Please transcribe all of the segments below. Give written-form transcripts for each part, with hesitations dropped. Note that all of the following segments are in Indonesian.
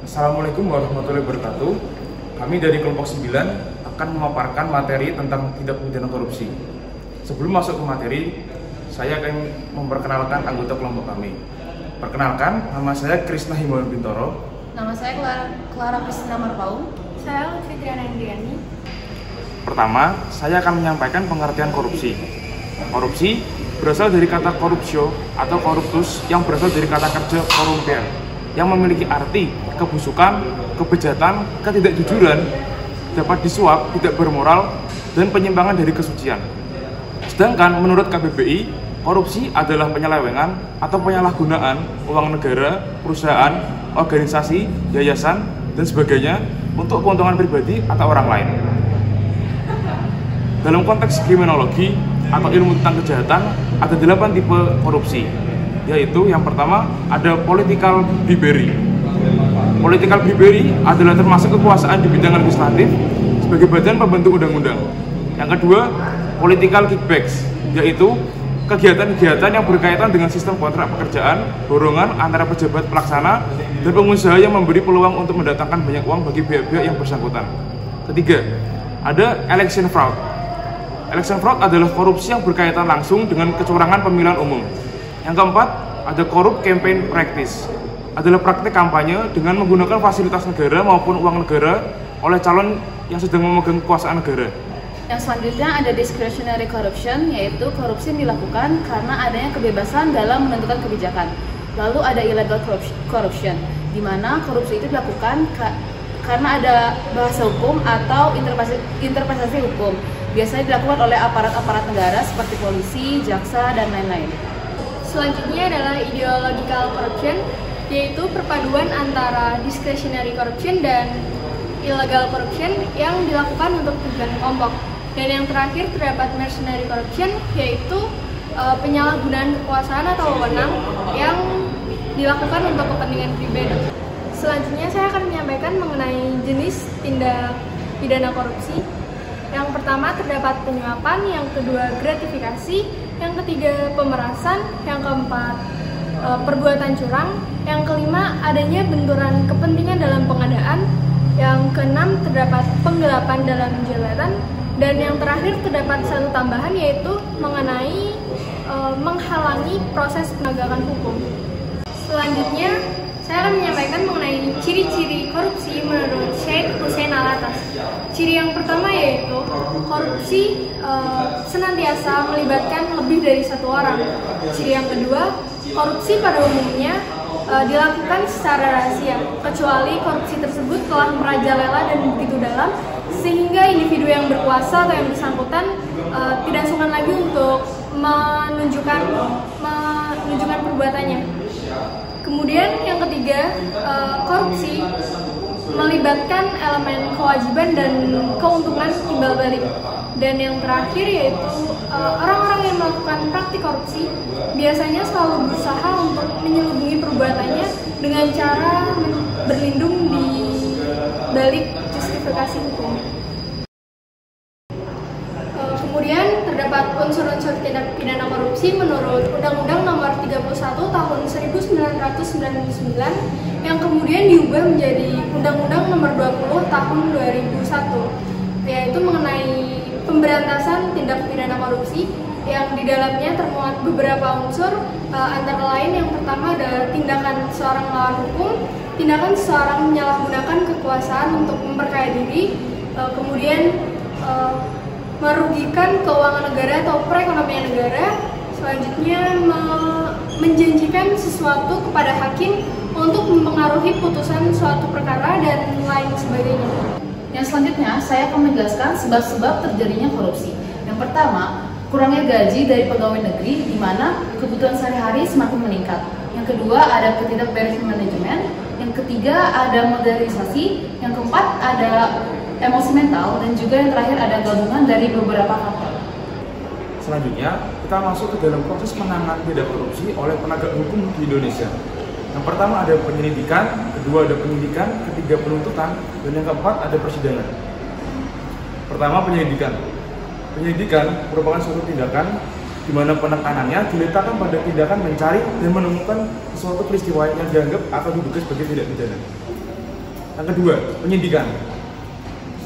Assalamualaikum warahmatullahi wabarakatuh. Kami dari kelompok 9 akan memaparkan materi tentang tindak pidana korupsi. Sebelum masuk ke materi, saya akan memperkenalkan anggota kelompok kami. Perkenalkan, nama saya Krisna Himawan Bintoro. Nama saya Clara Kristina Marpaung. Saya Fitriana Indriani. Pertama, saya akan menyampaikan pengertian korupsi. Korupsi berasal dari kata corruptio atau corruptus yang berasal dari kata kerja corrumper, yang memiliki arti kebusukan, kebejatan, ketidakjujuran, dapat disuap, tidak bermoral, dan penyimpangan dari kesucian. Sedangkan menurut KBBI, korupsi adalah penyelewengan atau penyalahgunaan uang negara, perusahaan, organisasi, yayasan, dan sebagainya untuk keuntungan pribadi atau orang lain. Dalam konteks kriminologi atau ilmu tentang kejahatan, ada 8 tipe korupsi, yaitu yang pertama ada political bribery. Political bribery adalah termasuk kekuasaan di bidang legislatif sebagai badan pembentuk undang-undang. Yang kedua, political kickbacks, yaitu kegiatan-kegiatan yang berkaitan dengan sistem kontrak pekerjaan, borongan antara pejabat pelaksana dan pengusaha yang memberi peluang untuk mendatangkan banyak uang bagi pihak-pihak yang bersangkutan. Ketiga, ada election fraud. Election fraud adalah korupsi yang berkaitan langsung dengan kecurangan pemilihan umum. Yang keempat, ada corrupt campaign practice. Adalah praktik kampanye dengan menggunakan fasilitas negara maupun uang negara oleh calon yang sedang memegang kekuasaan negara. Yang selanjutnya ada discretionary corruption, yaitu korupsi yang dilakukan karena adanya kebebasan dalam menentukan kebijakan. Lalu ada illegal corruption, di mana korupsi itu dilakukan karena ada bahasa hukum atau interpretasi hukum. Biasanya dilakukan oleh aparat-aparat negara seperti polisi, jaksa, dan lain-lain. Selanjutnya adalah ideological corruption, yaitu perpaduan antara discretionary corruption dan illegal corruption yang dilakukan untuk tujuan kelompok. Dan yang terakhir terdapat mercenary corruption, yaitu penyalahgunaan kekuasaan atau wewenang yang dilakukan untuk kepentingan pribadi. Selanjutnya saya akan menyampaikan mengenai jenis tindak pidana korupsi. Yang pertama terdapat penyuapan, yang kedua gratifikasi, yang ketiga pemerasan, yang keempat perbuatan curang, yang kelima adanya benturan kepentingan dalam pengadaan, yang keenam terdapat penggelapan dalam jabatan, dan yang terakhir terdapat satu tambahan, yaitu mengenai menghalangi proses penegakan hukum. Selanjutnya saya akan menyampaikan mengenai ciri-ciri korupsi menurut Syed Hussein Alatas. Ciri yang pertama yaitu korupsi senantiasa melibatkan lebih dari satu orang. Ciri yang kedua, korupsi pada umumnya dilakukan secara rahasia, kecuali korupsi tersebut telah merajalela dan begitu dalam, sehingga individu yang berkuasa atau yang bersangkutan tidak sungkan lagi untuk menunjukkan perbuatannya. Kemudian yang ketiga, korupsi melibatkan elemen kewajiban dan keuntungan timbal balik. Dan yang terakhir yaitu orang-orang yang melakukan praktik korupsi biasanya selalu berusaha untuk menyelubungi perbuatannya dengan cara berlindung di balik justifikasi hukum. Kemudian terdapat unsur-unsur tindak pidana korupsi menurut Undang-Undang Nomor 31 Tahun 1999 yang kemudian diubah menjadi Undang-Undang Nomor 20 Tahun 2001, yaitu mengenai pemberantasan tindak pidana korupsi yang di dalamnya termuat beberapa unsur, antara lain yang pertama adalah tindakan seorang melawan hukum, tindakan seseorang menyalahgunakan kekuasaan untuk memperkaya diri, kemudian merugikan keuangan negara atau perekonomian negara, selanjutnya menjanjikan sesuatu kepada hakim untuk mempengaruhi putusan suatu perkara, dan lain sebagainya. Yang selanjutnya saya akan menjelaskan sebab-sebab terjadinya korupsi. Yang pertama, kurangnya gaji dari pegawai negeri, di mana kebutuhan sehari-hari semakin meningkat. Yang kedua, ada ketidakberesan manajemen. Yang ketiga, ada modernisasi. Yang keempat, ada emosi mental, dan juga yang terakhir ada gabungan dari beberapa faktor. Selanjutnya, kita masuk ke dalam proses penanganan tindak korupsi oleh penegak hukum di Indonesia. Yang pertama ada penyelidikan, kedua ada penyidikan, ketiga penuntutan, dan yang keempat ada persidangan. Pertama, penyelidikan. Penyelidikan merupakan suatu tindakan di mana penekanannya diletakkan pada tindakan mencari dan menemukan suatu peristiwa yang dianggap atau diduga sebagai tindak pidana. Yang kedua, penyidikan.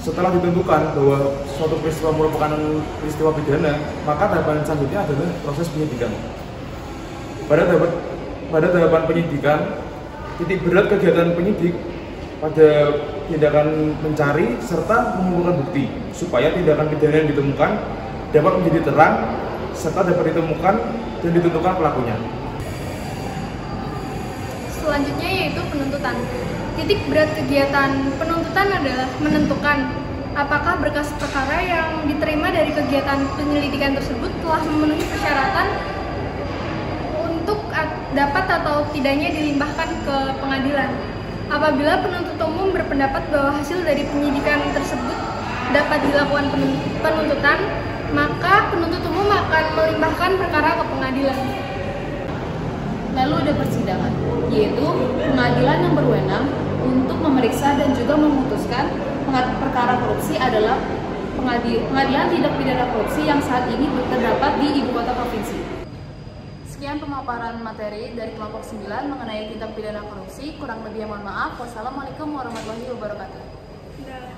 Setelah ditentukan bahwa suatu peristiwa merupakan peristiwa pidana, maka tahapan selanjutnya adalah proses penyidikan. Pada tahapan penyidikan, titik berat kegiatan penyidik pada tindakan mencari serta mengumpulkan bukti supaya tindakan pidana yang ditemukan dapat menjadi terang serta dapat ditemukan dan ditentukan pelakunya. Selanjutnya yaitu penuntutan. Titik berat kegiatan penuntutan adalah menentukan apakah berkas perkara yang diterima dari kegiatan penyelidikan tersebut telah memenuhi persyaratan untuk dapat atau tidaknya dilimpahkan ke pengadilan. Apabila penuntut umum berpendapat bahwa hasil dari penyidikan tersebut dapat dilakukan penuntutan, maka penuntut umum akan melimpahkan perkara ke pengadilan. Lalu ada persidangan, yaitu pengadilan yang berwenang untuk memeriksa dan juga memutuskan perkara korupsi adalah pengadilan tindak pidana korupsi yang saat ini terdapat di ibu kota provinsi. Sekian pemaparan materi dari kelompok 9 mengenai tindak pidana korupsi. Kurang lebih mohon maaf. Wassalamualaikum warahmatullahi wabarakatuh.